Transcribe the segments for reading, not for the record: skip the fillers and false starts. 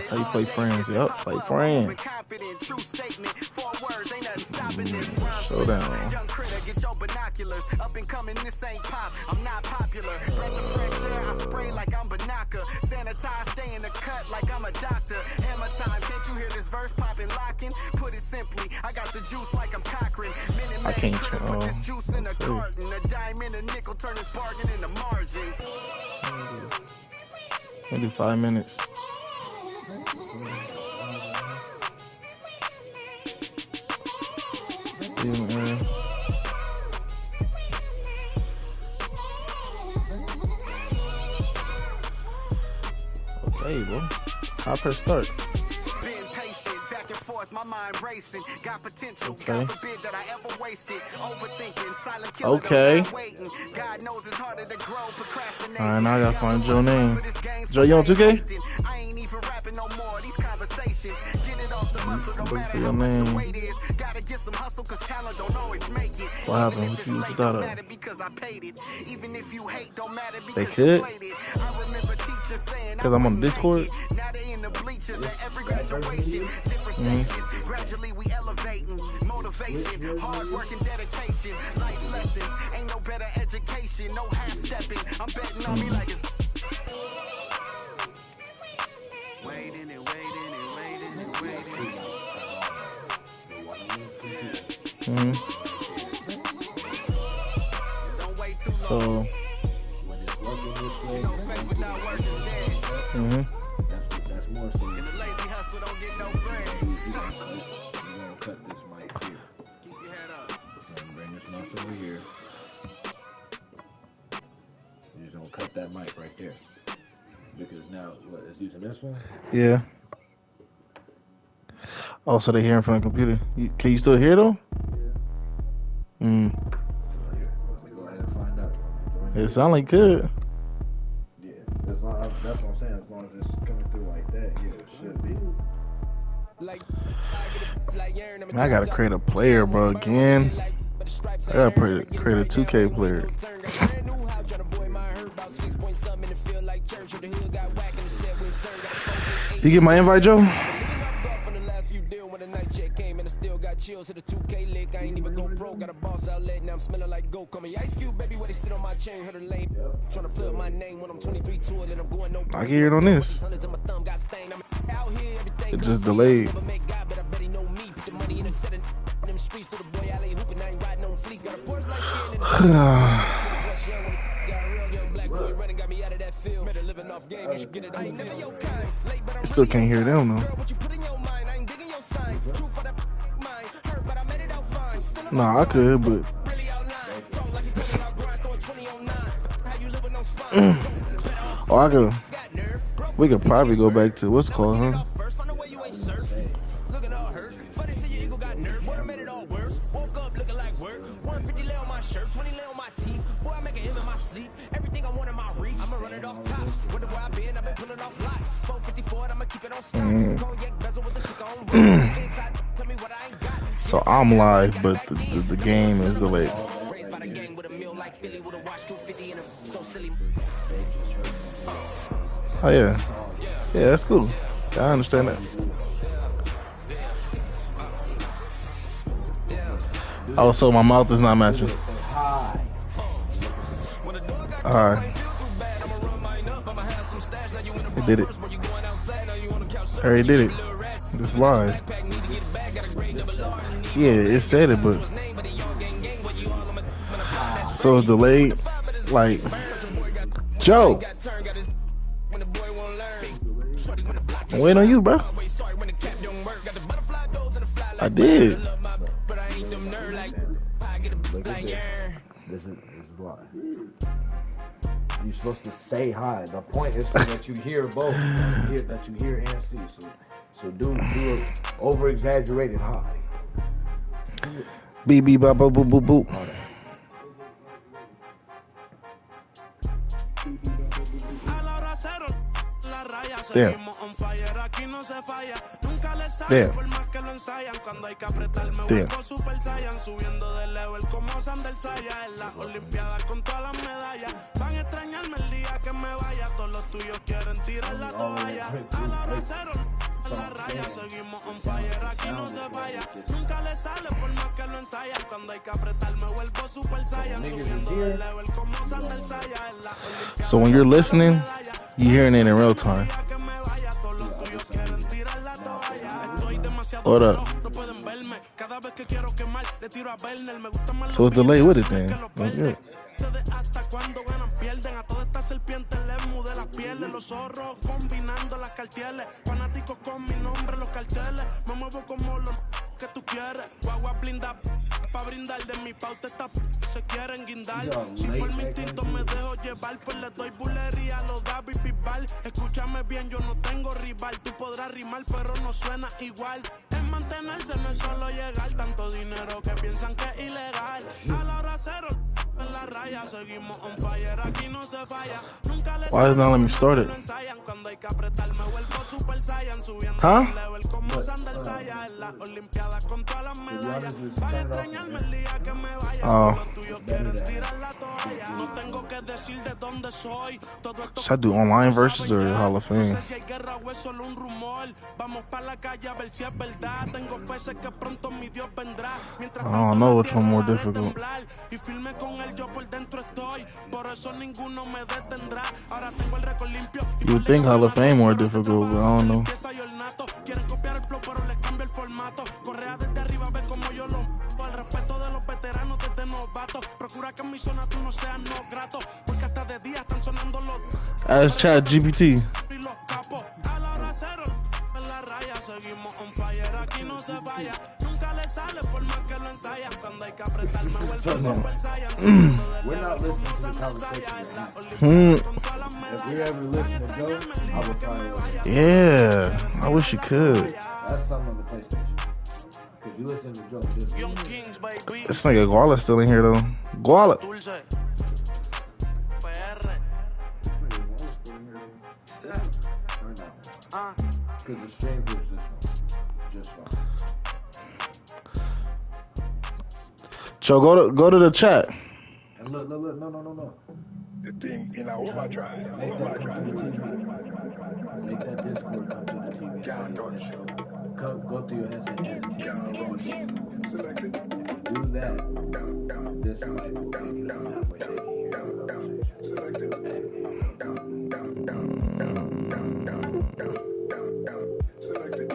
How you play friends? Yup, play friends. Showdown. Young critter, get your binoculars. Up and coming, this ain't pop. I'm not popular. Breath of fresh air, I spray like I'm Banaka. Sanitize, stay in the cut like I'm a doctor. Hammer time, can't you hear this verse popping, locking? Put it simply, I got the juice like I'm Cochran. I can't put this juice in a carton. A dime in a nickel, turn this bargain into margins. Maybe 5 minutes. Yeah, okay, bro. I press start. My mind racing, got potential. Okay. God forbid that I ever waste it. Overthinking, silent killer. Okay. God knows it's harder to grow. Procrastinating. Alright, now I gotta find Joe's name. Joe, you on 2K? I ain't even rapping no more. These conversations. Get it off the muscle, no matter how your much name. the weight is. Gotta get some hustle, cause talent don't always make it. What happened? What you thought of? Because I paid it. Even if you hate, don't matter They because could? you played it. I remember teachers saying Because I'm on Discord? now they in the bleachers at every graduation. Different stages. Gradually we elevating. Motivation, hard work and dedication. Life lessons, ain't no better education. No half stepping. I'm betting on me like it's waiting and waiting and waiting and waiting. Don't wait too long. So, You know, faith without work is dead. That's more so. And the lazy hustle don't get no bread. You're gonna cut this mic here. Keep your head up. Bring this mic over here. You're just gonna cut that mic right there. Because now, what, it's using this one? yeah. Oh, so they're hearing from the computer. Can you still hear though? Here, let me go ahead and find out. It sound like good. Yeah, that's what I'm saying. As long as it's coming through like that, yeah, it should be. I gotta create a player, bro, again. I gotta create a 2K player. You get my invite, Joe? Still got chills to the 2K lick. I ain't even go pro. Got a boss outlet. Now I'm smelling like gold. Call me Ice Cube, baby. Where they sit on my chain. Heard a lane. Trying to plug my name when I'm 23 to it. And I'm going no. I can hear it on this. It just delayed. Still can't hear them though. Nah, I could, but oh, I could. We could probably go back to what's it called, huh? So I'm live, but the game is delayed. Oh yeah, yeah, that's cool. I understand that. Oh, so my mouth is not matching. Alright. It did it. I already did it. It's live. Yeah, it said it, but so it's delayed. Like, Joe, I'm waiting on you, bro. I did. This is live. You're supposed to say hi. The point is so that you hear both. That you hear and see. So do an over exaggerated hi. Beep beep bop boop boop boop boop. Yeah. Yeah. Yeah. Subiendo de level como Sander Saya en las Olimpiadas con todas las medallas. Van a extrañarme el día que me vaya. Todos los tuyos quieren tirar la toalla. A la hora cero. la raya, seguimos on fire, aquí no se falla. Nunca le sale por más que lo ensayan. Cuando hay que apretar me vuelvo super saiyan. Subiendo de level como Sandel Saya. En la Olimpiada. So when you're listening, you hearing it in real time. What up? So it's delayed with it then. That's good. Hasta cuando ganan pierden a todas estas serpientes les mudé las pieles, los zorros combinando las carteles, fanáticos con mi nombre los carteles, me muevo como los que tú quieres, guagua blinda pa' brindar de mi pauta esta se quieren guindar, si por mi instinto me dejo llevar, pues le doy bulería a los David Bisbal, escúchame bien yo no tengo rival, tú podrás rimar pero no suena igual, es mantenerse no es solo llegar, tanto dinero que piensan que es ilegal, a la hora cero en la raya, seguimos on fire, aquí no se falla. Nunca le Why does not let me start it? Cuando hay que apretar me vuelvo super saiyan, subiendo Huh? level como Sandel Saya. En las Olimpiadas con todas las medallas. Van a extrañarme el día que me vaya. Los tuyos quieren tirar la toalla. No tengo que decir de dónde soy. Todo esto Should I do online versus or Hall of no Fame? sé si hay guerra o es solo un rumor. Vamos pa' la calle a ver si es verdad. Tengo fe, sé que pronto mi Dios vendrá. Mientras I don't know which one more difficult. y firme con él, yo por dentro estoy. Por eso ninguno me detendrá. Ahora tengo el récord limpio. You would think Hall of Fame more difficult, but I don't know. Quieren copiar el flow, pero les cambio el formato. Correa desde arriba, ve como yo lo. Al respeto de los veteranos desde novatos. Procura que en mi zona tú no seas no grato. Porque hasta de día están sonando los. Ask ChatGPT. Y los capos. A la hora cero. En la raya, seguimos on fire. Aquí no se falla. Nunca le sale por más que lo ensayan. Cuando hay que apretar, me vuelvo super saiyan. We're not listening to the conversation right now. If we ever listen to Joe, I would probably listen. Yeah, I wish you could. That's something on the PlayStation. Cause you listen to Joe, just Young Kings, baby. This nigga Guala's still in here though. Guala. Dulce. PR. cause the stream was just fine. Joe, go to the chat. And look, no. The thing in our overdrive. Make that Discord come to the TV. Can't touch. Go through your headset. Can't rush. Selected. Do that. This way. Selected. Selected.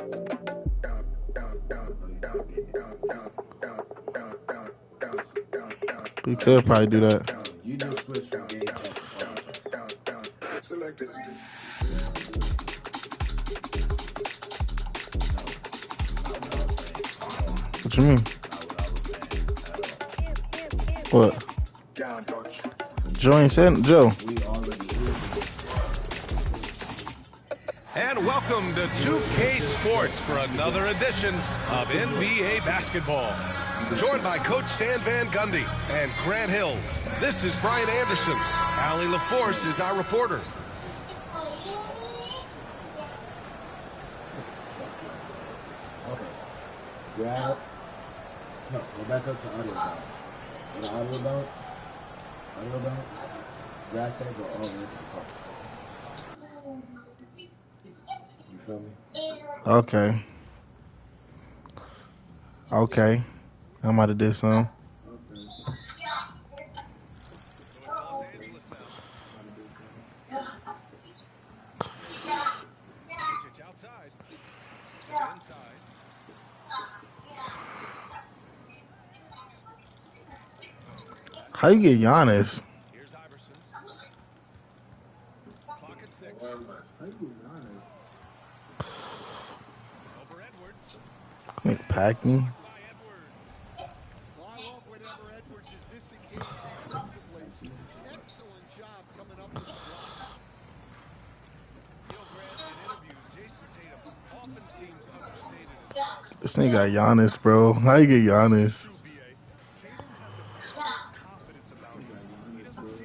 We could probably do that. You just switch from game to Selected. What you mean? What? Can't touch. Joe ain't said Joe. And welcome to 2K Sports for another edition of NBA basketball. Joined by Coach Stan Van Gundy and Grant Hill. This is Brian Anderson. Allie LaForce is our reporter. Okay. Grab. No, go back up to audio down. Go to audio down. Audio down. Grab thing go all the way to the top. You feel me? Okay. Okay. I might have did some. How you get Giannis? Here's Iverson. Clock at 6. Over Edwards. Can't pack me. By Edwards. Love whenever Edwards is this engaged offensively. Excellent job coming up with the block. Gilgrand in interviews, Jason Tatum often seems understated himself. This nigga got Giannis, bro. How you get Giannis? True BA. Tatum has a confidence about him. He doesn't feel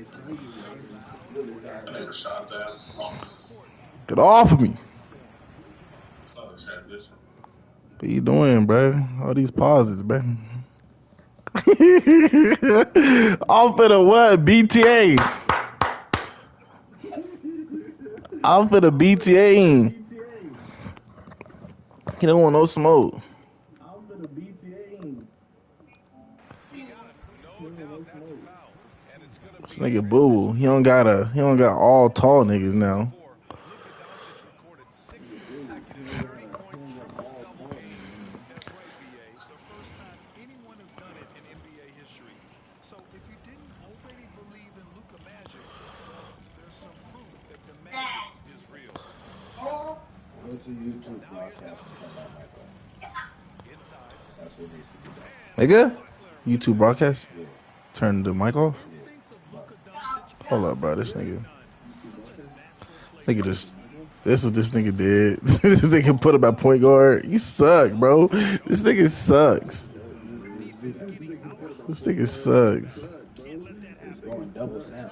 Get off of me. What you doing, bro? All these pauses, bro. Off of the what? BTA. Off of the BTA. He don't want no smoke. I'm gonna BTA. This nigga boo. He don't got all tall niggas now. Go to YouTube broadcast. That's what needs to be done. Nigga? YouTube broadcast? Turn the mic off? Hold up, bro. This nigga just. This is what this nigga did. This nigga put him at point guard. You suck, bro. This nigga sucks. This nigga sucks. It's going double sound.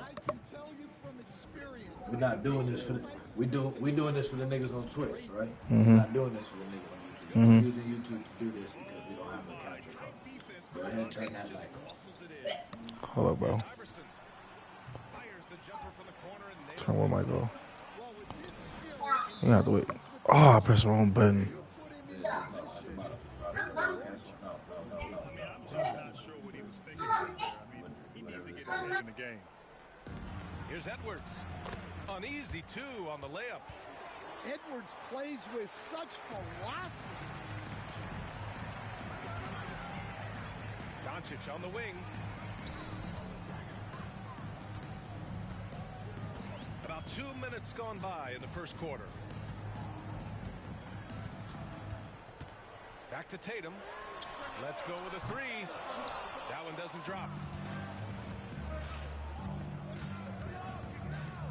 We're not doing this for we doing this for the niggas on Twitch, right? We're not doing this for the niggas on YouTube. We're using YouTube to do this because we don't have no capture card. Go ahead and turn that mic off. Hold up, bro. Turn one mic off. You have to wait. Oh, I pressed the wrong button. Here's Edwards. Uneasy, too, on the layup. Edwards plays with such velocity. Doncic on the wing. About 2 minutes gone by in the first quarter. Back to Tatum. Let's go with a three. That one doesn't drop.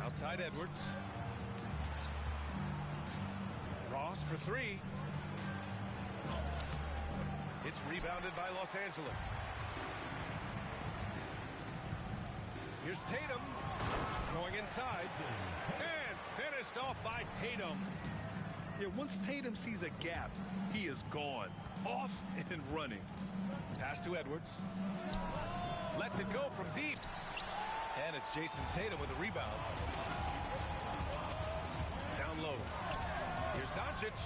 Outside Edwards. Ross for three. It's rebounded by Los Angeles. Here's Tatum. Going inside. And finished off by Tatum. Yeah, once Tatum sees a gap, he is gone. Off and running. Pass to Edwards. Lets it go from deep. And it's Jason Tatum with a rebound. Down low. Here's Doncic.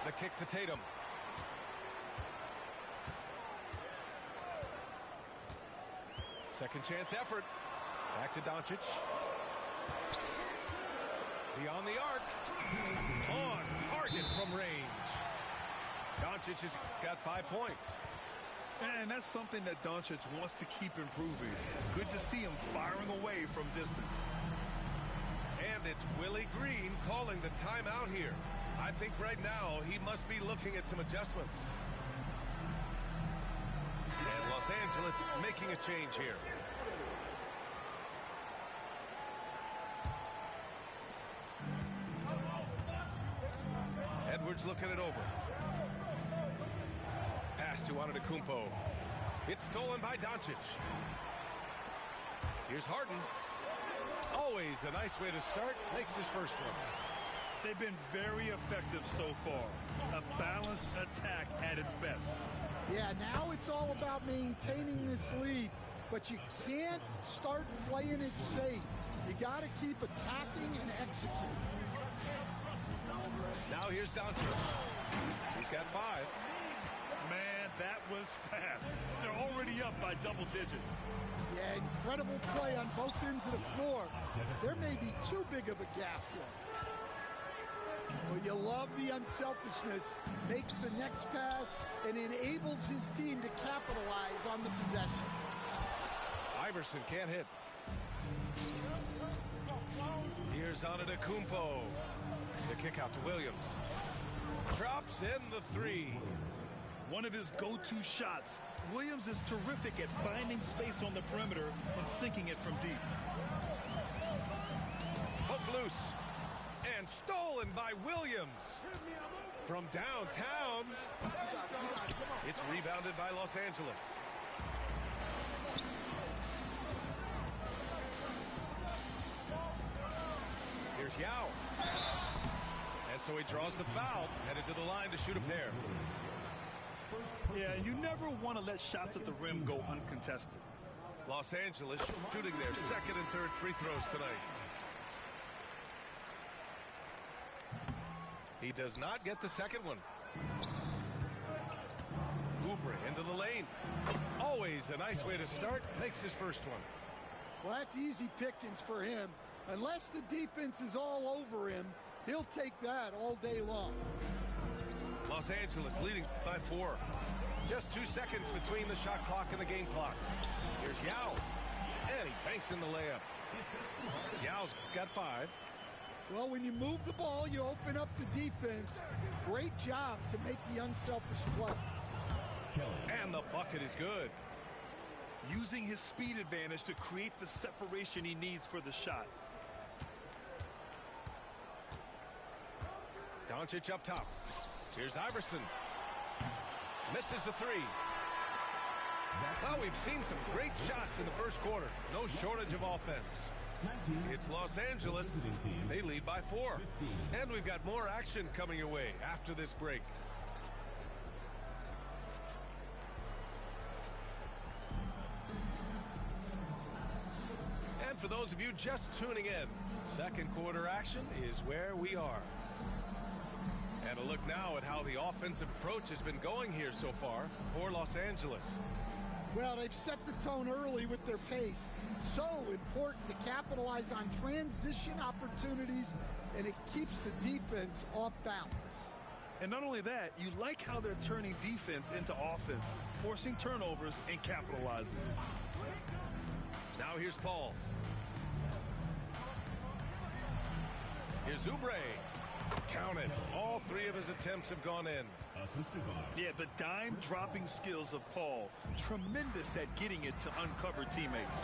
The kick to Tatum. Second chance effort. Back to Doncic. Beyond the arc. On target from range. Doncic has got 5 points. And that's something that Doncic wants to keep improving. Good to see him firing away from distance. And it's Willie Green calling the timeout here. I think right now he must be looking at some adjustments. And Los Angeles making a change here. Edwards looking it over. Pass to Antetokounmpo. It's stolen by Doncic. Here's Harden. Always a nice way to start. Makes his first one. They've been very effective so far. A balanced attack at its best. Yeah, now it's all about maintaining this lead, but you can't start playing it safe. You got to keep attacking and executing. Now here's Doncic. He's got 5. Man, that was fast. They're already up by double digits. Yeah, incredible play on both ends of the floor. There may be too big of a gap here. Well, you love the unselfishness, makes the next pass, and enables his team to capitalize on the possession. Iverson can't hit. Here's Antetokounmpo. The kick out to Williams. Drops in the 3. One of his go-to shots. Williams is terrific at finding space on the perimeter and sinking it from deep. Hook loose. And stolen by Williams. From downtown. It's rebounded by Los Angeles. Here's Yao. And so he draws the foul, headed to the line to shoot a pair. Yeah, you never want to let shots at the rim go uncontested. Los Angeles shooting their second and third free throws tonight. He does not get the second one. Oubre into the lane. Always a nice way to start. Makes his first one. Well, that's easy pickings for him. Unless the defense is all over him, he'll take that all day long. Los Angeles leading by 4. Just 2 seconds between the shot clock and the game clock. Here's Yao. And he banks in the layup. Yao's got 5. Well, when you move the ball, you open up the defense. Great job to make the unselfish play. And the bucket is good. Using his speed advantage to create the separation he needs for the shot. Doncic up top. Here's Iverson. Misses the 3. Well, we've seen some great shots in the first quarter. No shortage of offense. It's Los Angeles. They lead by 4. And we've got more action coming your way after this break. And for those of you just tuning in, second quarter action is where we are. And a look now at how the offensive approach has been going here so far for Los Angeles. Well, they've set the tone early with their pace. So important to capitalize on transition opportunities, and it keeps the defense off balance. And not only that, you like how they're turning defense into offense, forcing turnovers and capitalizing. Now here's Paul. Here's Oubre. Counted. All 3 of his attempts have gone in. Yeah, the dime-dropping skills of Paul. Tremendous at getting it to uncover teammates.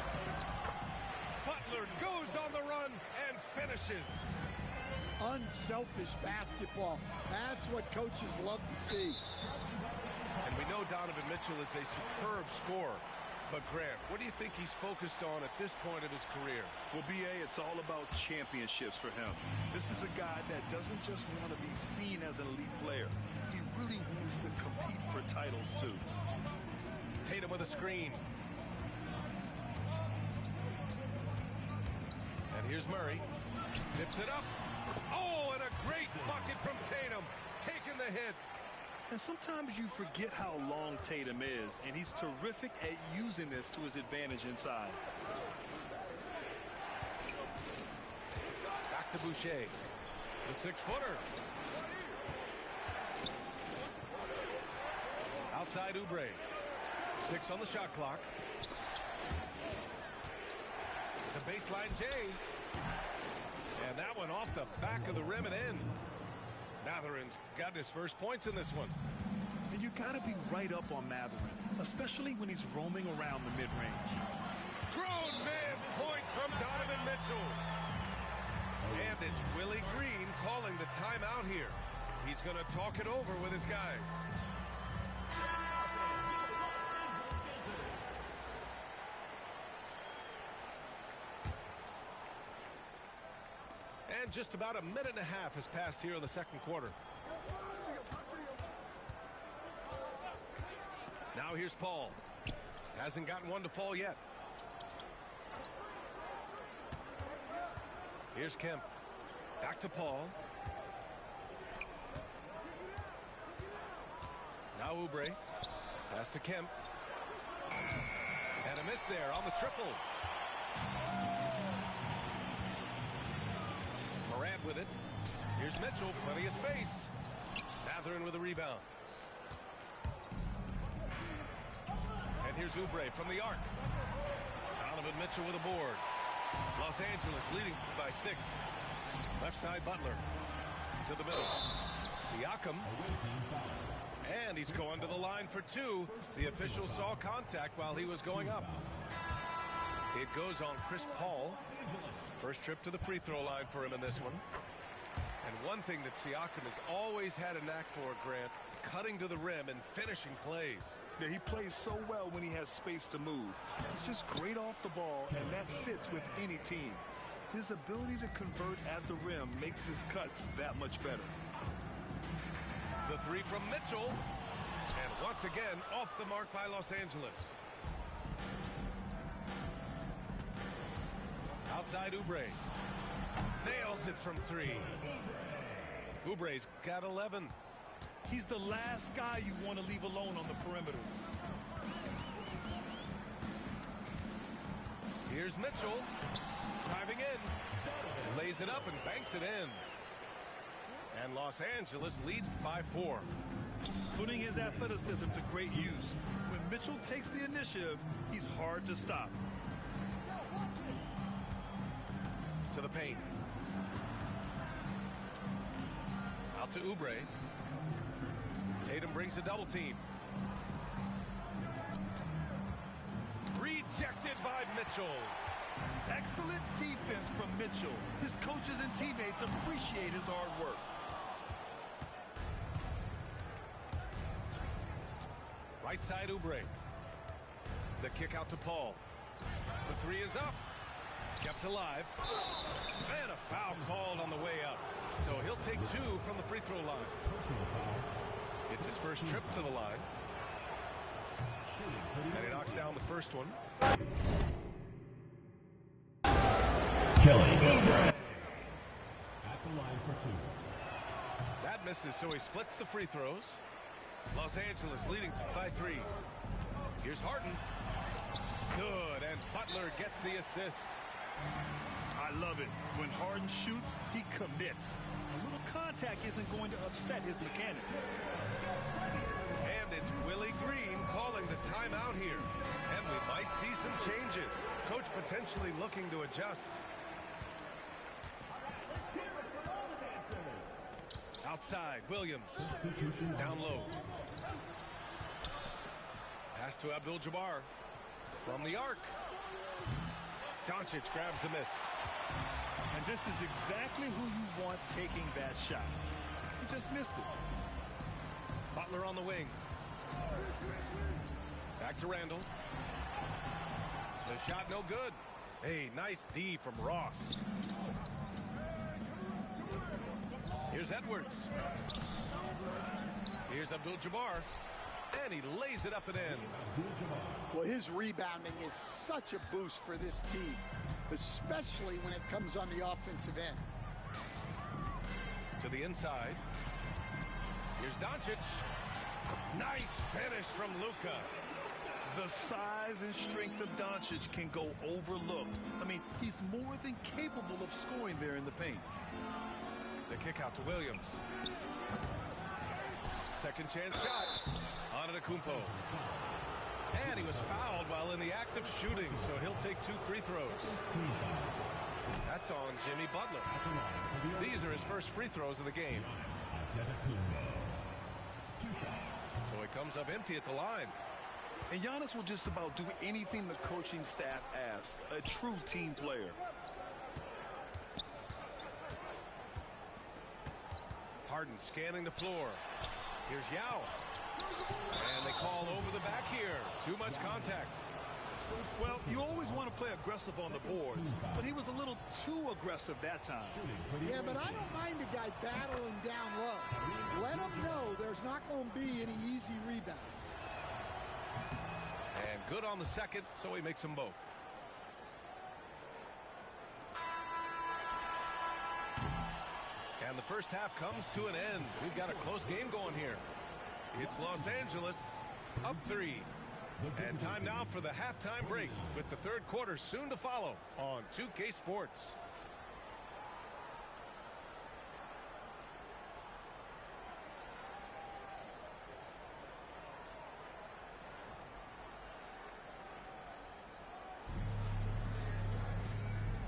Butler goes on the run and finishes. Unselfish basketball. That's what coaches love to see. And we know Donovan Mitchell is a superb scorer. But Grant, what do you think he's focused on at this point of his career? Well, B.A., it's all about championships for him. This is a guy that doesn't just want to be seen as an elite player. He really wants to compete for titles, too. Tatum with a screen. And here's Murray. Tips it up. Oh, and a great bucket from Tatum. Taking the hit. And sometimes you forget how long Tatum is, and he's terrific at using this to his advantage inside. Back to Boucher. The 6-footer. Outside Oubre. 6 on the shot clock. The baseline J. And that one off the back of the rim and in. Matherin's got his first points in this one. And you got to be right up on Matherin, especially when he's roaming around the mid-range. Grown man points from Donovan Mitchell. And it's Willie Green calling the timeout here. He's going to talk it over with his guys. And just about a minute and a half has passed here in the second quarter. Now here's Paul. Hasn't gotten one to fall yet. Here's Kemp. Back to Paul. Now Oubre. Pass to Kemp. And a miss there on the triple. Morant with it. Here's Mitchell, plenty of space. Matherin with a rebound. And here's Oubre from the arc. Donovan Mitchell with a board. Los Angeles leading by 6. Left side Butler. To the middle. Siakam. And he's going to the line for 2. The official saw contact while he was going up. It goes on Chris Paul. First trip to the free throw line for him in this one. And one thing that Siakam has always had a knack for, Grant, cutting to the rim and finishing plays. Yeah, he plays so well when he has space to move. He's just great off the ball, and that fits with any team. His ability to convert at the rim makes his cuts that much better. The 3 from Mitchell. And once again, off the mark by Los Angeles. Outside Oubre. Nails it from 3. Oubre's at 11. He's the last guy you want to leave alone on the perimeter. Here's Mitchell, driving in, lays it up and banks it in. And Los Angeles leads by 4. Putting his athleticism to great use. When Mitchell takes the initiative, he's hard to stop. To the paint. Out to Oubre. Tatum brings a double team. Rejected by Mitchell. Excellent defense from Mitchell. His coaches and teammates appreciate his hard work. Right side Oubre. The kick out to Paul. The 3 is up. Kept alive. And a foul called on the way up. So he'll take 2 from the free throw line. It's his first trip to the line. And he knocks down the first one. Kelly at the line for 2. That misses, so he splits the free throws. Los Angeles leading by 3. Here's Harden. Good, and Butler gets the assist. I love it. When Harden shoots, he commits. A little contact isn't going to upset his mechanics. And it's Willie Green calling the timeout here. And we might see some changes. Coach potentially looking to adjust. Outside, Williams. Down low. Pass to Abdul-Jabbar. From the arc. Doncic grabs the miss. And this is exactly who you want taking that shot. He just missed it. Butler on the wing. Back to Randall. The shot no good. Hey, nice D from Ross. Here's Edwards. Here's Abdul-Jabbar. And he lays it up and in. Well, his rebounding is such a boost for this team, especially when it comes on the offensive end. To the inside. Here's Doncic. Nice finish from Luka. The size and strength of Doncic can go overlooked. I mean, he's more than capable of scoring there in the paint. The kick out to Williams. Second chance shot. Antetokounmpo. And he was fouled while in the act of shooting, so he'll take 2 free throws. That's on Jimmy Butler. These are his first free throws of the game. So he comes up empty at the line. And Giannis will just about do anything the coaching staff asks. A true team player. Harden scanning the floor. Here's Yao. And they call over the back here. Too much contact. Well, you always want to play aggressive on the boards, but he was a little too aggressive that time. Yeah, but I don't mind a guy battling down low. Let him know there's not going to be any easy rebounds. And good on the second, so he makes them both. And the first half comes to an end. We've got a close game going here. It's Los Angeles up 3. And time now for the halftime break, with the third quarter soon to follow on 2K Sports.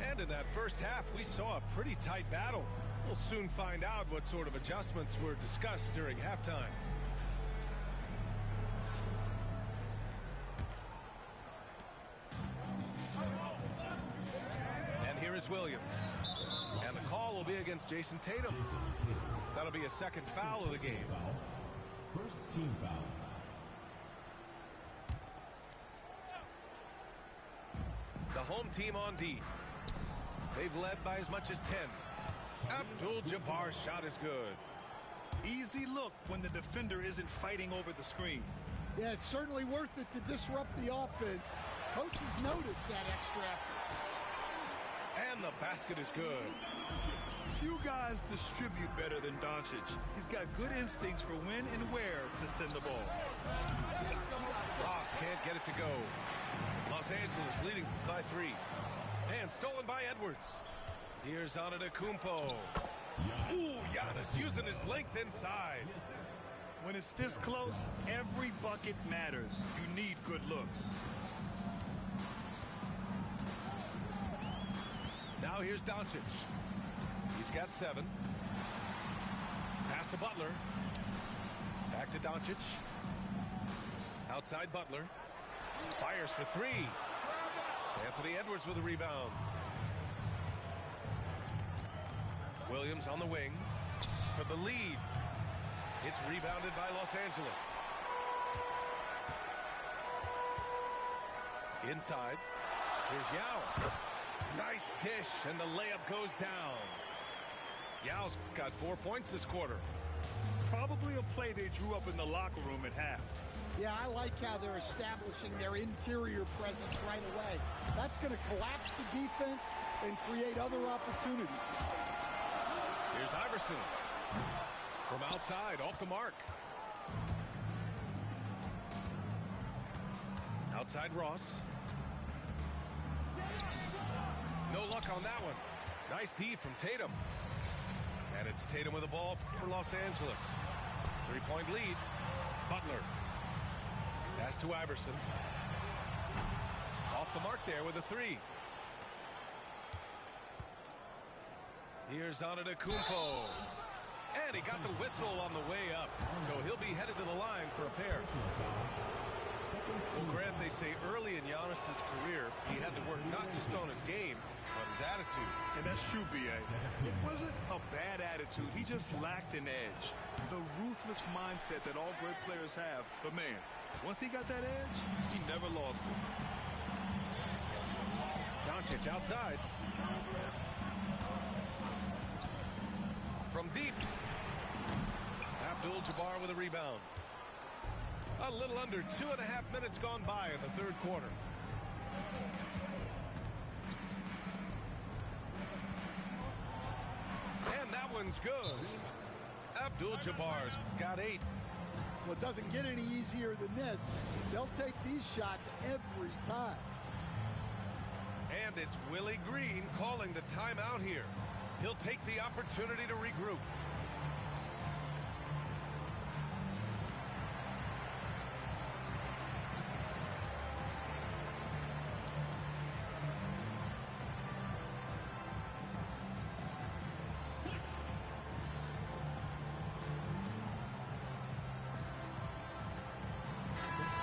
And in that first half, we saw a pretty tight battle. We'll soon find out what sort of adjustments were discussed during halftime. And here is Williams. And the call will be against Jason Tatum. That'll be a second foul of the game. First team foul. The home team on D. They've led by as much as 10. Abdul-Jabbar's shot is good. Easy look when the defender isn't fighting over the screen. Yeah, it's certainly worth it to disrupt the offense. Coaches notice that extra effort. And the basket is good. Few guys distribute better than Doncic. He's got good instincts for when and where to send the ball. Ross can't get it to go. Los Angeles leading by 3. And stolen by Edwards. Here's Antetokounmpo. Ooh, Giannis using his length inside. When it's this close, every bucket matters. You need good looks. Now here's Doncic. He's got 7. Pass to Butler. Back to Doncic. Outside Butler. Fires for 3. Anthony Edwards with a rebound. Williams on the wing for the lead. It's rebounded by Los Angeles. Inside. Here's Yao. Nice dish, and the layup goes down. Yao's got 4 points this quarter. Probably a play they drew up in the locker room at half. Yeah, I like how they're establishing their interior presence right away. That's going to collapse the defense and create other opportunities. Here's Iverson. From outside, off the mark. Outside Ross. No luck on that one. Nice D from Tatum. And it's Tatum with the ball for Los Angeles. 3-point lead. Butler. Pass to Iverson. Off the mark there with a 3. Here's Antetokounmpo. And he got the whistle on the way up. So he'll be headed to the line for a pair. Well, Grant, they say early in Giannis's career, he had to work not just on his game, but his attitude. And that's true, B.A. It wasn't a bad attitude. He just lacked an edge. The ruthless mindset that all great players have. But, man, once he got that edge, he never lost it. Doncic outside. From deep. Abdul-Jabbar with a rebound. A little under 2.5 minutes gone by in the third quarter. And that one's good. Abdul-Jabbar's got 8. Well, it doesn't get any easier than this. They'll take these shots every time. And it's Willie Green calling the timeout here. He'll take the opportunity to regroup.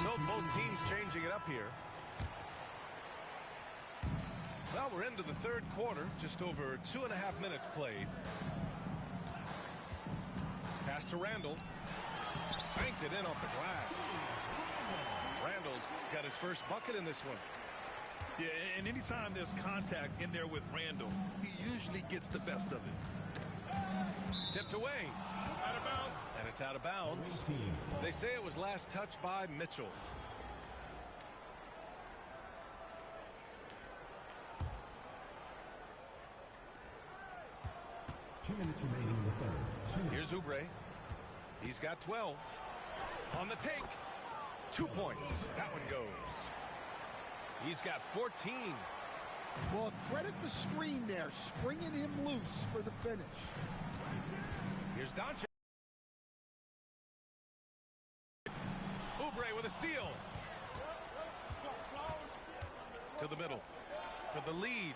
So both teams changing it up here. Well, we're into the third quarter, just over 2.5 minutes played. Pass to Randall. Banked it in off the glass. Randall's got his first bucket in this one. Yeah, and anytime there's contact in there with Randall, he usually gets the best of it. Tipped away. Out of bounds. And it's out of bounds. They say it was last touched by Mitchell. Two minutes remaining in the third. Here's Oubre. He's got 12. On the take. 2 points. That one goes. He's got 14. Well, credit the screen there, springing him loose for the finish. Here's Doncic. Oubre with a steal. To the middle. For the lead.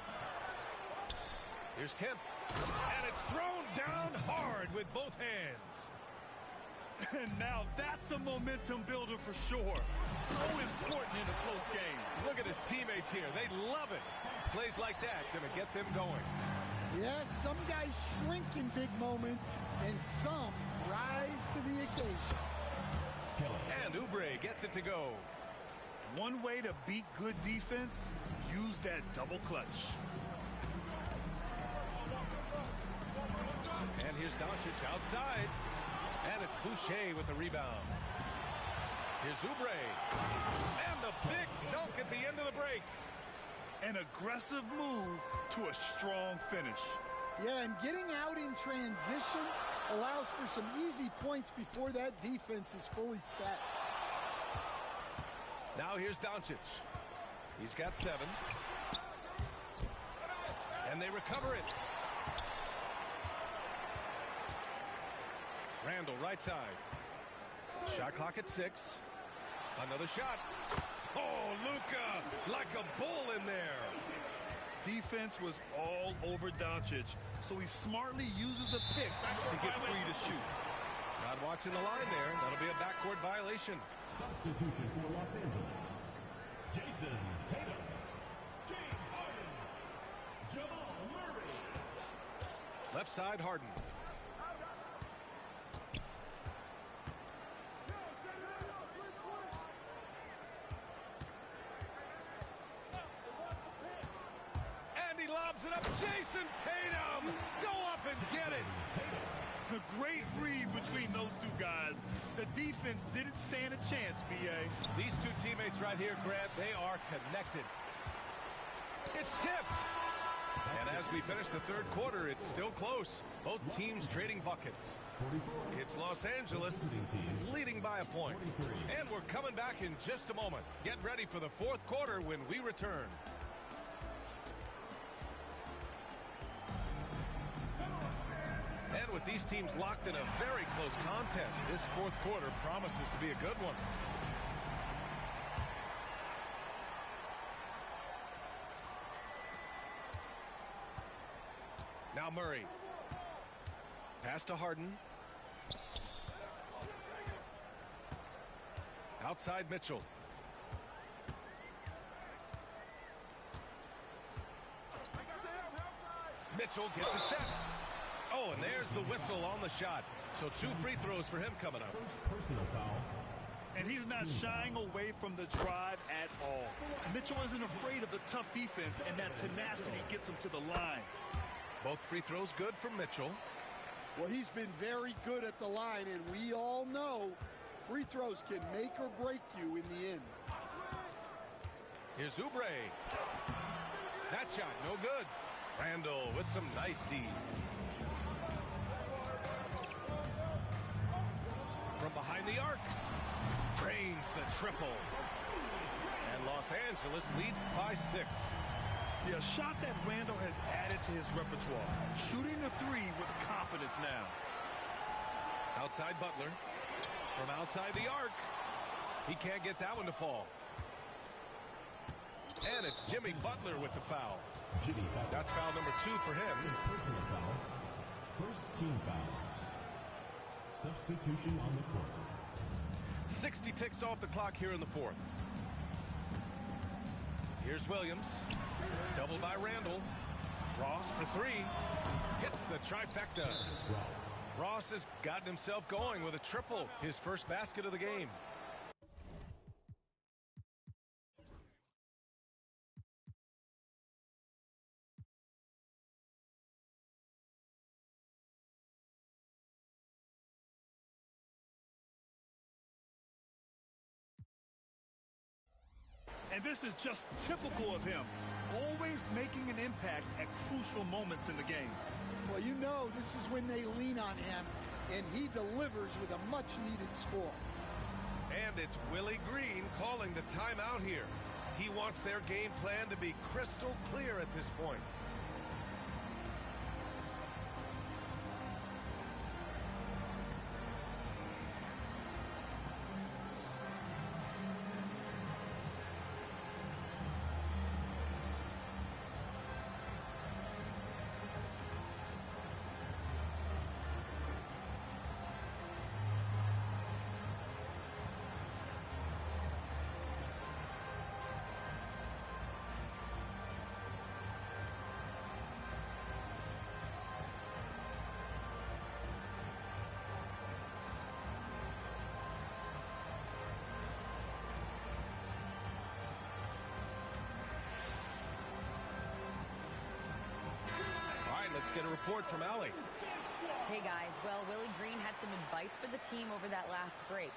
Here's Kemp. And it's thrown down hard with both hands. And now that's a momentum builder for sure. So important in a close game. Look at his teammates here. They love it. Plays like that going to get them going. Yes, some guys shrink in big moments, and some rise to the occasion. And Oubre gets it to go. One way to beat good defense, use that double clutch. And here's Doncic outside. And it's Boucher with the rebound. Here's Oubre. And the big dunk at the end of the break. An aggressive move to a strong finish. Yeah, and getting out in transition allows for some easy points before that defense is fully set. Now here's Doncic. He's got 7. And they recover it. Randall, right side. Shot clock at 6. Another shot. Oh, Luka, like a bull in there. Defense was all over Doncic, so he smartly uses a pick to get free to shoot. Not watching the line there. That'll be a backcourt violation. Substitution for Los Angeles. Jason Tatum. James Harden. Jamal Murray. Left side, Harden. And he lobs it up. Jason Tatum! Go up and get it! A great read between those two guys. The defense didn't stand a chance, B.A. These two teammates right here, Grant, they are connected. It's tipped. And as we finish the third quarter, it's still close. Both teams trading buckets. It's Los Angeles leading by a point. And we're coming back in just a moment. Get ready for the fourth quarter when we return. And with these teams locked in a very close contest, this fourth quarter promises to be a good one. Now Murray. Pass to Harden. Outside Mitchell. Mitchell gets a step. Oh, and there's the whistle on the shot. So 2 free throws for him coming up. First personal foul. And he's not shying away from the drive at all. Mitchell isn't afraid of the tough defense, and that tenacity gets him to the line. Both free throws good from Mitchell. Well, he's been very good at the line, and we all know free throws can make or break you in the end. Here's Oubre. That shot, no good. Randall with some nice D. From behind the arc. Drains the triple. And Los Angeles leads by 6. Yeah, a shot that Randall has added to his repertoire. Shooting the 3 with confidence now. Outside Butler. From outside the arc. He can't get that one to fall. And it's Jimmy Butler with the foul. That's foul number 2 for him. Personal foul. First team foul. Substitution on the court. 60 ticks off the clock here in the fourth. Here's Williams. Doubled by Randall. Ross for 3. Hits the trifecta. Ross has gotten himself going with a triple. His first basket of the game. And this is just typical of him. Always making an impact at crucial moments in the game. Well, you know this is when they lean on him, and he delivers with a much-needed score. And it's Willie Green calling the timeout here. He wants their game plan to be crystal clear at this point. Let's get a report from Allie. Hey guys, well, Willie Green had some advice for the team over that last break.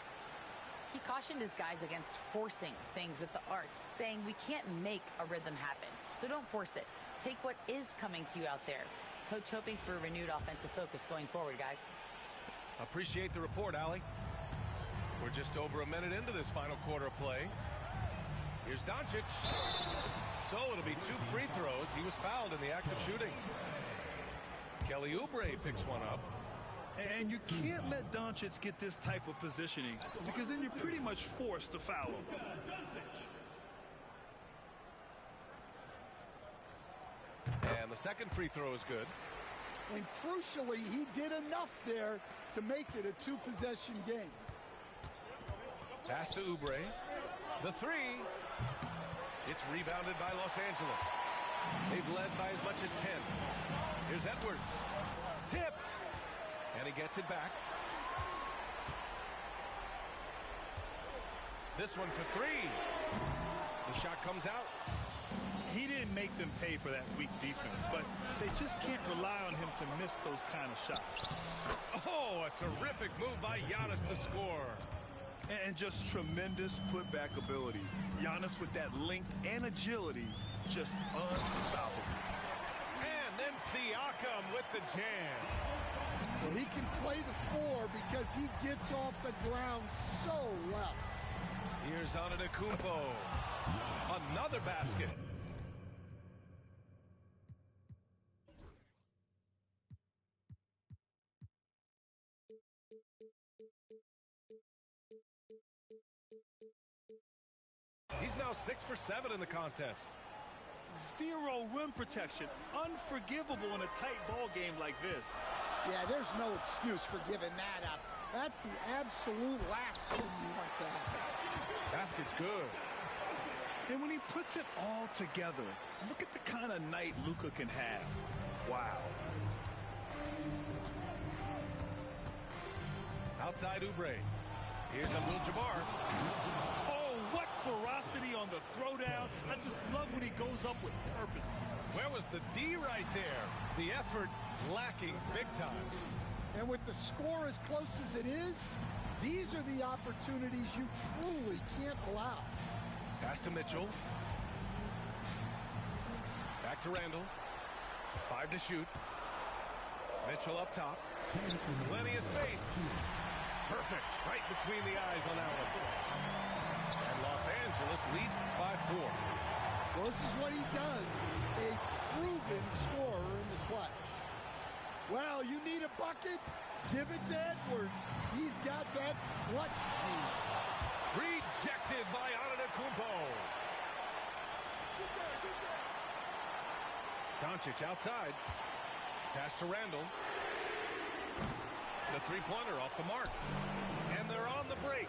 He cautioned his guys against forcing things at the arc, saying we can't make a rhythm happen. So don't force it. Take what is coming to you out there. Coach hoping for a renewed offensive focus going forward, guys. Appreciate the report, Allie. We're just over a minute into this final quarter of play. Here's Doncic. So it'll be 2 free throws. He was fouled in the act of shooting. Kelly Oubre picks one up. And you can't let Doncic get this type of positioning because then you're pretty much forced to foul him. And the second free throw is good. And crucially, he did enough there to make it a 2-possession game. Pass to Oubre. The three. It's rebounded by Los Angeles. They've led by as much as 10. Here's Edwards. Tipped. And he gets it back. This one for 3. The shot comes out. He didn't make them pay for that weak defense, but they just can't rely on him to miss those kind of shots. Oh, a terrific move by Giannis to score. And just tremendous putback ability. Giannis with that length and agility, just unstoppable. And then Siakam with the jam. Well, he can play the 4 because he gets off the ground so well. Here's Antetokounmpo. Another basket. He's now 6 for 7 in the contest. Zero rim protection. Unforgivable in a tight ball game like this. Yeah, there's no excuse for giving that up. That's the absolute last thing you want to happen. Basket's good. And when he puts it all together, look at the kind of night Luka can have. Wow. Outside Oubre. Here's Abdul-Jabbar. Oh, what ferocity on the throwdown. I just love when he goes up with purpose. Where was the D right there? The effort lacking big time. And with the score as close as it is, these are the opportunities you truly can't allow. Pass to Mitchell. Back to Randall. 5 to shoot. Mitchell up top. Plenty of space. Perfect. Right between the eyes on that one. And Los Angeles leads by 4. Well, this is what he does. A proven scorer in the clutch. Well, you need a bucket? Give it to Edwards. He's got that clutch gene. Rejected by Antetokounmpo. Doncic outside. Pass to Randall. The three-pointer off the mark. And they're on the break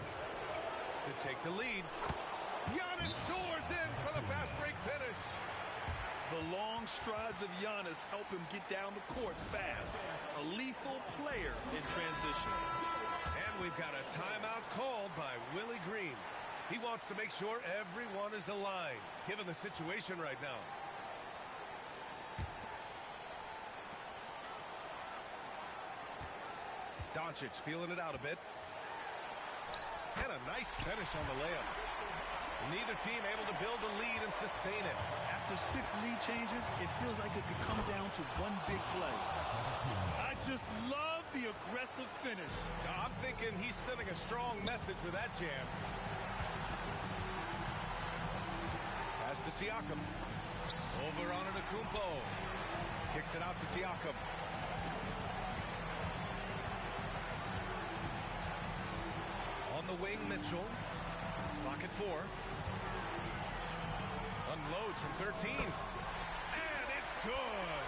to take the lead. Giannis soars in for the fast break finish. The long strides of Giannis help him get down the court fast. A lethal player in transition. And we've got a timeout called by Willie Green. He wants to make sure everyone is aligned, given the situation right now. Doncic feeling it out a bit. And a nice finish on the layup. Neither team able to build a lead and sustain it. After 6 lead changes, it feels like it could come down to one big play. I just love the aggressive finish. I'm thinking he's sending a strong message with that jam. Pass to Siakam. Over on Antetokounmpo. Kicks it out to Siakam. On the wing, Mitchell. Clock at 4. Unloads from 13. And it's good.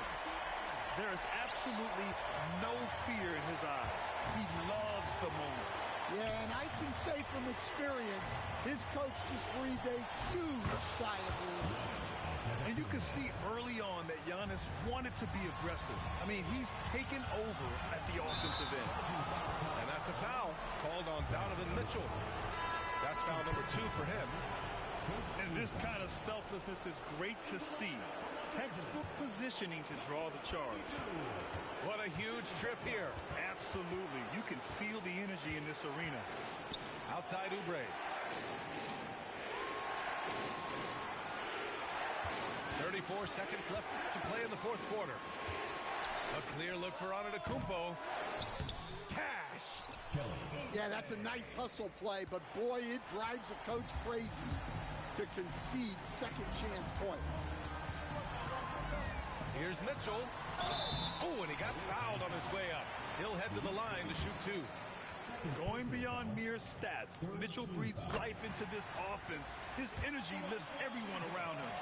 There is absolutely no fear in his eyes. He loves the moment. Yeah, and I can say from experience, his coach just breathed a huge sigh of relief. And you can see early on that Giannis wanted to be aggressive. I mean, he's taken over at the offensive end. And that's a foul called on Donovan Mitchell. That's foul number 2 for him. And this kind of selflessness is great to see. Textbook positioning to draw the charge. What a huge trip here. Absolutely. You can feel the energy in this arena. Outside Oubre. 34 seconds left to play in the fourth quarter. A clear look for Antetokounmpo. Cash. Yeah, that's a nice hustle play, but boy, it drives a coach crazy to concede second chance points. Here's Mitchell. Oh, and he got fouled on his way up. He'll head to the line to shoot two. Going beyond mere stats, Mitchell breathes life into this offense. His energy lifts everyone around him.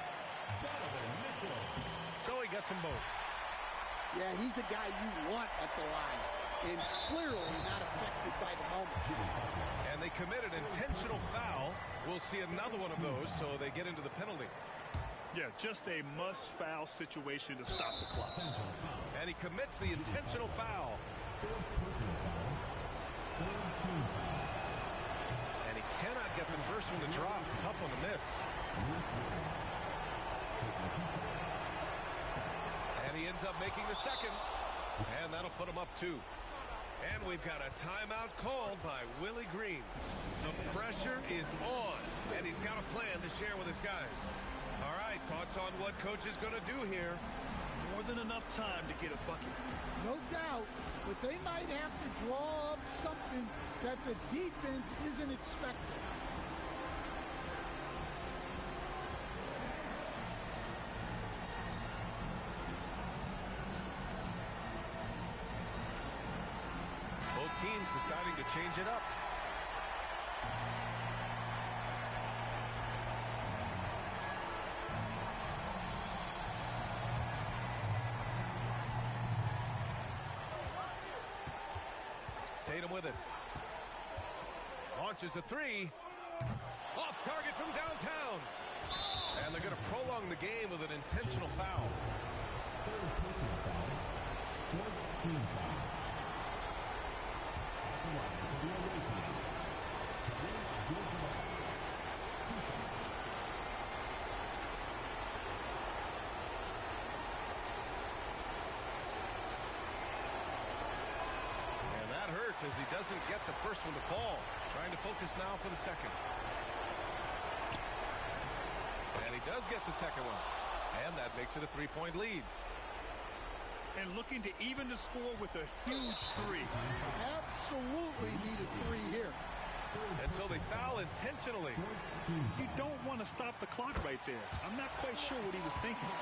So he gets them both. Yeah, he's a guy you want at the line, and clearly not affected by the moment. And they commit an intentional foul. We'll see another one of those, so they get into the penalty. Yeah, just a must-foul situation to stop the clock. And he commits the intentional foul. And he cannot get the first one to drop. Tough one to miss. And he ends up making the second. And that'll put him up 2. And we've got a timeout called by Willie Green. The pressure is on, and he's got a plan to share with his guys. All right, thoughts on what coach is going to do here? More than enough time to get a bucket. No doubt, but they might have to draw up something that the defense isn't expecting. Both teams deciding to change it up. Tatum with it. Launches a three. Off target from downtown. And they're going to prolong the game with an intentional foul. As he doesn't get the first one to fall. Trying to focus now for the second. And he does get the second one. And that makes it a 3-point lead. And looking to even the score with a huge 3. Absolutely need a 3 here. And so they foul intentionally. You don't want to stop the clock right there. I'm not quite sure what he was thinking.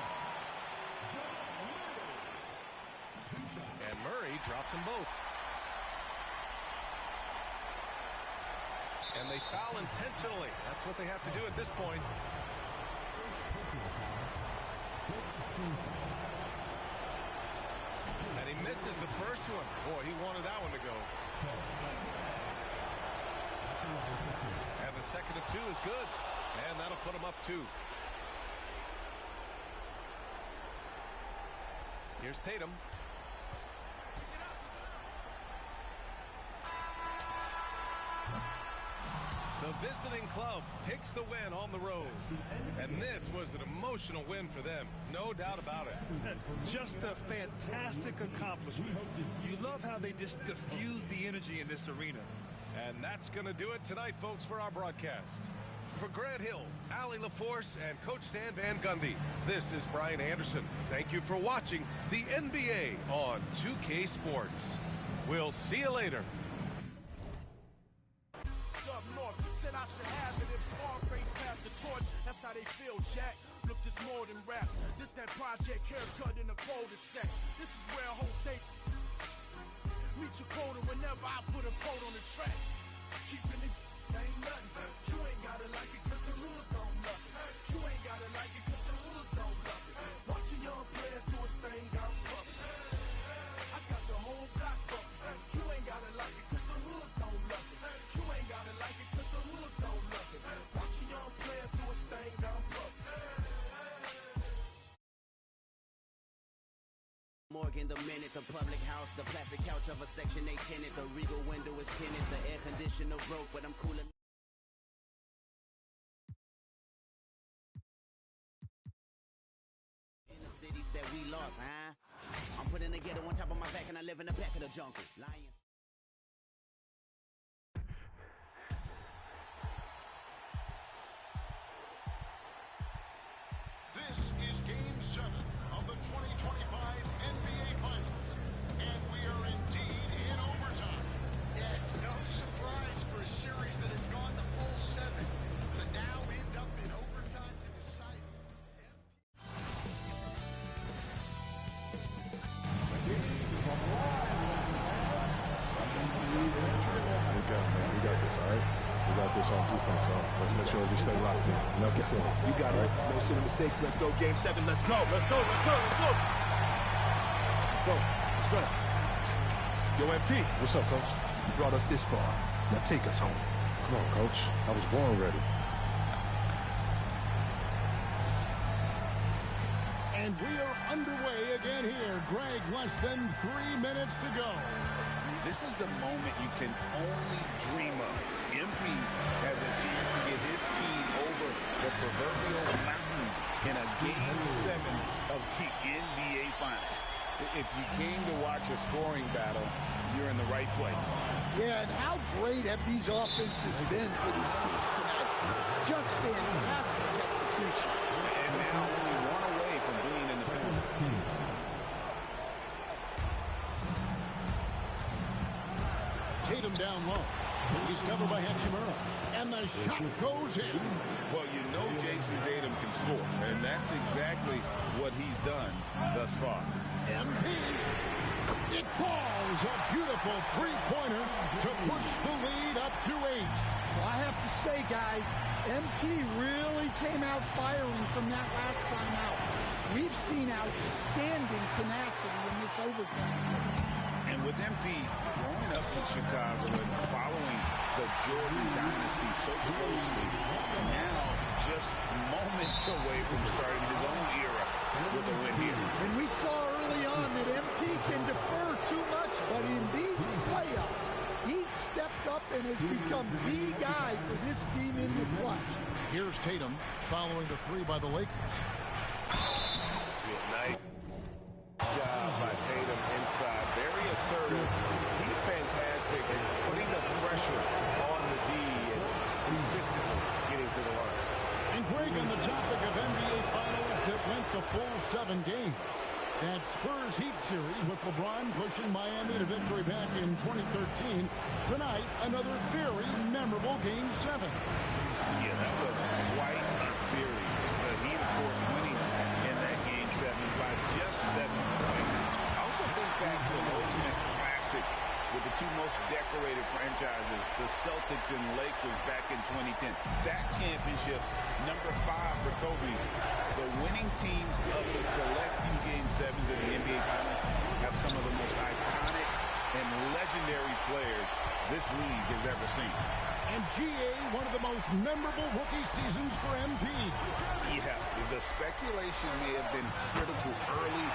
And Murray drops them both. And they foul intentionally. That's what they have to do at this point. And he misses the first one. Boy, he wanted that one to go. And the second of 2 is good. And that'll put him up 2. Here's Tatum. The visiting club takes the win on the road. And this was an emotional win for them. No doubt about it. Just a fantastic accomplishment. You love how they just diffuse the energy in this arena. And that's going to do it tonight, folks, for our broadcast. For Grant Hill, Allie LaForce, and Coach Stan Van Gundy, this is Brian Anderson. Thank you for watching the NBA on 2K Sports. We'll see you later. Said I should have it if Scarface passed the torch. That's how they feel, Jack. Look, this more than rap. This that project haircut in a cul-de-sac. This is where Jose meet your quota whenever I put a quote on the track. Keeping it ain't nothing. You ain't gotta like it cause the hood don't love it. You ain't gotta like it cause the hood don't love it. Watch a young player do his thing out public. I got the whole block bucket. You ain't gotta like it cause the hood don't love it. You ain't gotta like it cause the hood don't love it. Watch a young player do his thing down public. Morgan, the minute, the public house, the plastic couch of a Section 8 tenant, the regal window is tinted, the air conditioner broke, but I'm cooling. In the cities that we lost, huh? I'm putting together on top of my back and I live in the back of the jungle. Lion. This focus on defense, so let's make sure we stay locked in. Nothing silly. You got it. No silly mistakes. Let's go. Game 7. Let's go. Let's go. Let's go. Let's go. Let's go. Let's go. Yo, MP. What's up, Coach? You brought us this far. Now take us home. Come on, Coach. I was born ready. And we are underway again here. Greg, less than 3 minutes to go. This is the moment you can only dream of. MP has a chance to get his team over the proverbial mountain in a Game 7 of the NBA Finals. If you came to watch a scoring battle, you're in the right place. Yeah, and how great have these offenses been for these teams tonight? Just fantastic execution. And now only one away from being in the penalty. Tatum down low. He's covered by Hachimura. And the shot goes in. Well, you know Jason Tatum can score, and that's exactly what he's done thus far. MP. It falls. A beautiful three-pointer to push the lead up to 8. Well, I have to say, guys, MP really came out firing from that last time out. We've seen outstanding tenacity in this overtime. And with MP growing up in Chicago and following the Jordan dynasty so closely, now just moments away from starting his own era with a win here. And we saw early on that MP can defer too much, but in these playoffs, he's stepped up and has become the guy for this team in the clutch. Here's Tatum following the 3 by the Lakers. Good night. Job by Tatum inside, very assertive. He's fantastic at putting the pressure on the D and consistently getting to the line. And Greg, on the topic of NBA Finals that went the full 7 games. That Spurs Heat series with LeBron pushing Miami to victory back in 2013. Tonight, another very memorable Game 7. Yeah, that was quite a series. The Heat, of course, winning in that Game 7 by just 7 points. I also think back to an ultimate classic with the two most decorated franchises, the Celtics and Lakers back in 2010. That championship, number 5 for Kobe. The winning teams of the select few Game 7s of the NBA Finals have some of the most iconic and legendary players this league has ever seen. And GA, one of the most memorable rookie seasons for MP. Yeah, the speculation may have been critical early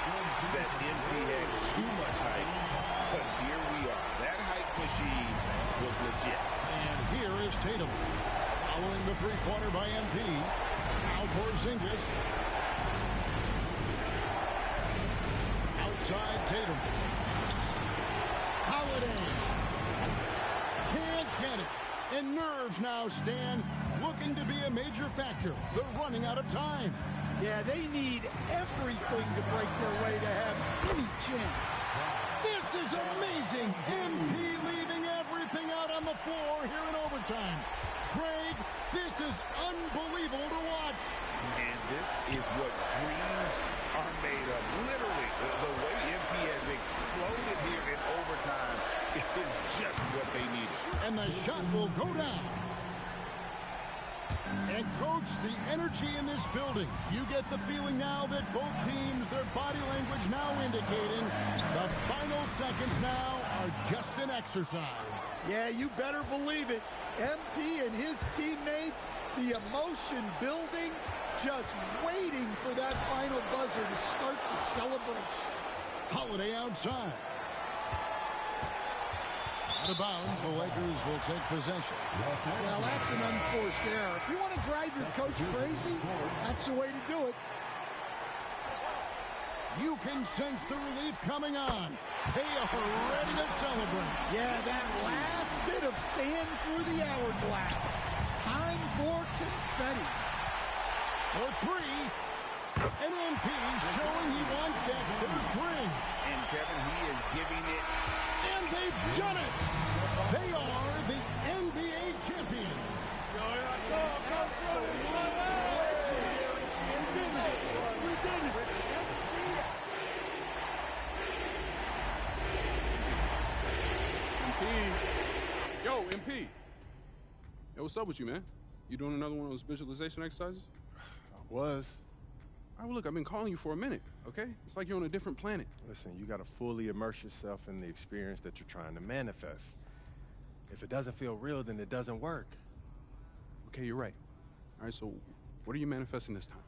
that MP had too much hype, but here we are. That hype machine was legit. And here is Tatum, following the three-pointer by MP. Now Porzingis. Outside Tatum. Holiday. Can't get it. And nerves now, Stan, looking to be a major factor. They're running out of time. Yeah, they need everything to break their way to have any chance. This is amazing. MP leaving everything out on the floor here in overtime. Craig, this is unbelievable to watch. And this is what dreams are made of. Literally, the way MP has exploded here in overtime is just what they needed. And the shot will go down. And, Coach, the energy in this building, you get the feeling now that both teams, their body language now indicating the final seconds now are just an exercise. Yeah, you better believe it. MP and his teammates, the emotion building, just waiting for that final buzzer to start the celebration. Holiday outside. Out of bounds, the Lakers will take possession. Well, that's an unforced error. If you want to drive your coach crazy, that's the way to do it. You can sense the relief coming on. They are ready to celebrate. Yeah, that last bit of sand through the hourglass. Time for confetti. For 3, and MP showing he wants that first ring. And Kevin, he is giving it. And they've done it. They are the NBA champions. MP. Yo, MP. Hey, what's up with you, man? You doing another one of those visualization exercises? I was. All right, well, look, I've been calling you for a minute, okay? It's like you're on a different planet. Listen, you got to fully immerse yourself in the experience that you're trying to manifest. If it doesn't feel real, then it doesn't work. Okay, you're right. All right, so what are you manifesting this time?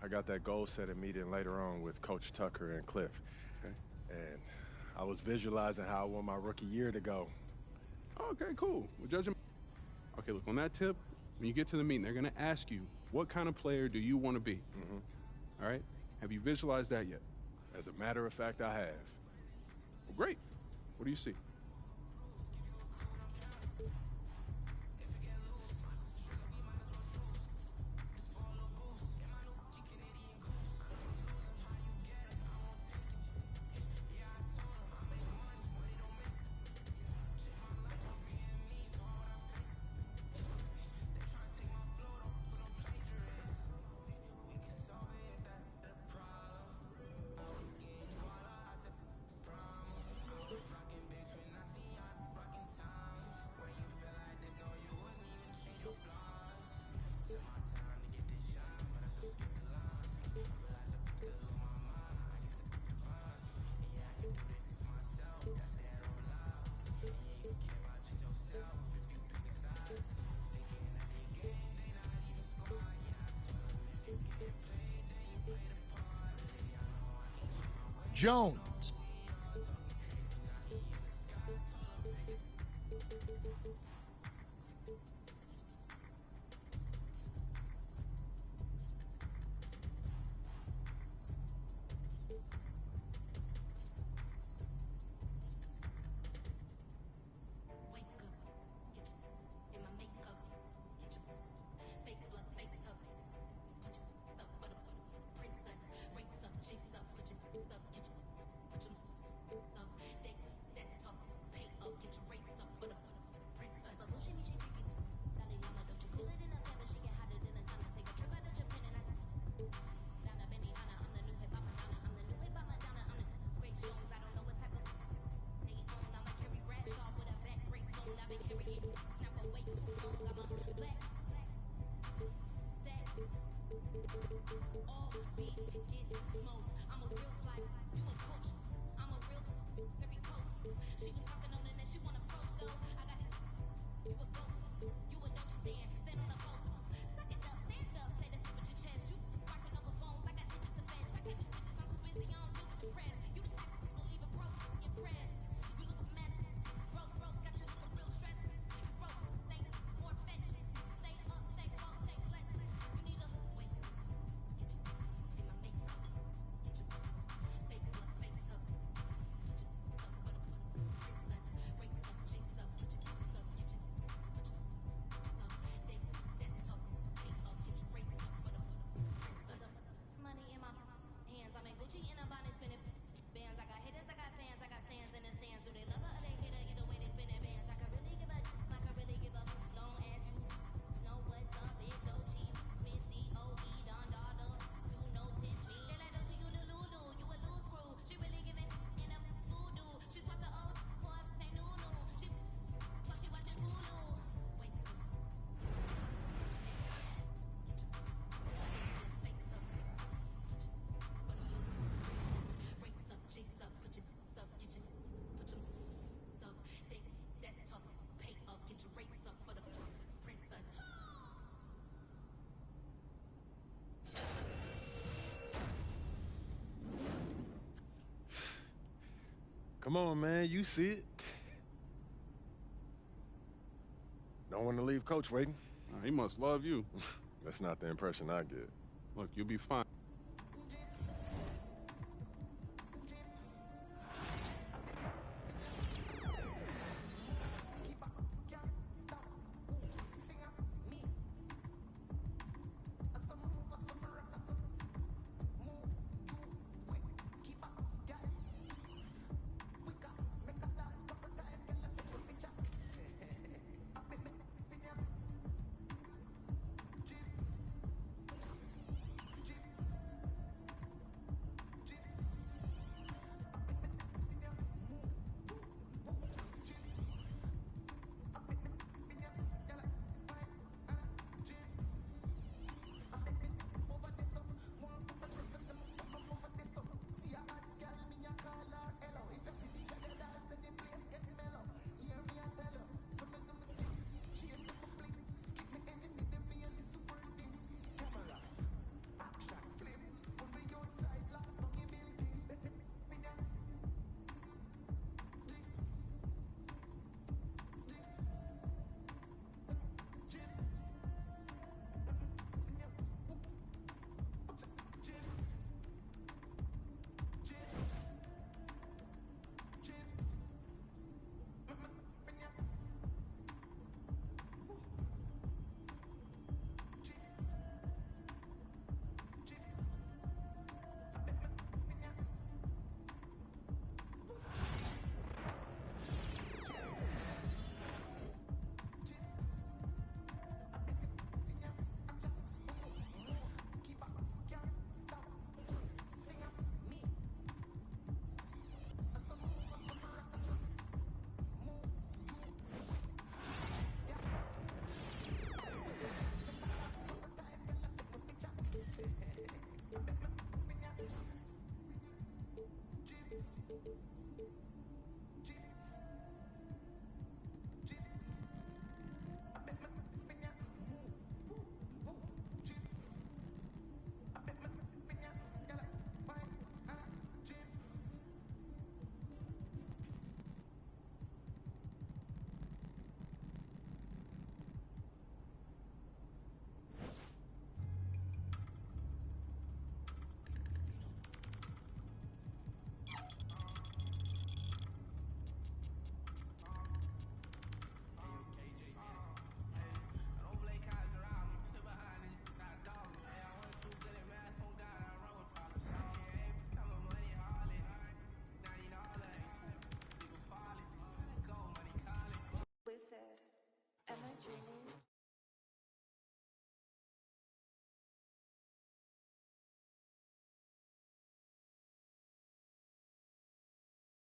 I got that goal-setting meeting later on with Coach Tucker and Cliff. Okay. And I was visualizing how I want my rookie year to go. Okay, cool. Well, judging. Okay, look, on that tip, when you get to the meeting, they're going to ask you, what kind of player do you want to be? Mm-hmm. All right? Have you visualized that yet? As a matter of fact, I have. Well, great. What do you see? Jones. Come on, man. You see it. Don't want to leave Coach waiting. He must love you. That's not the impression I get. Look, you'll be fine.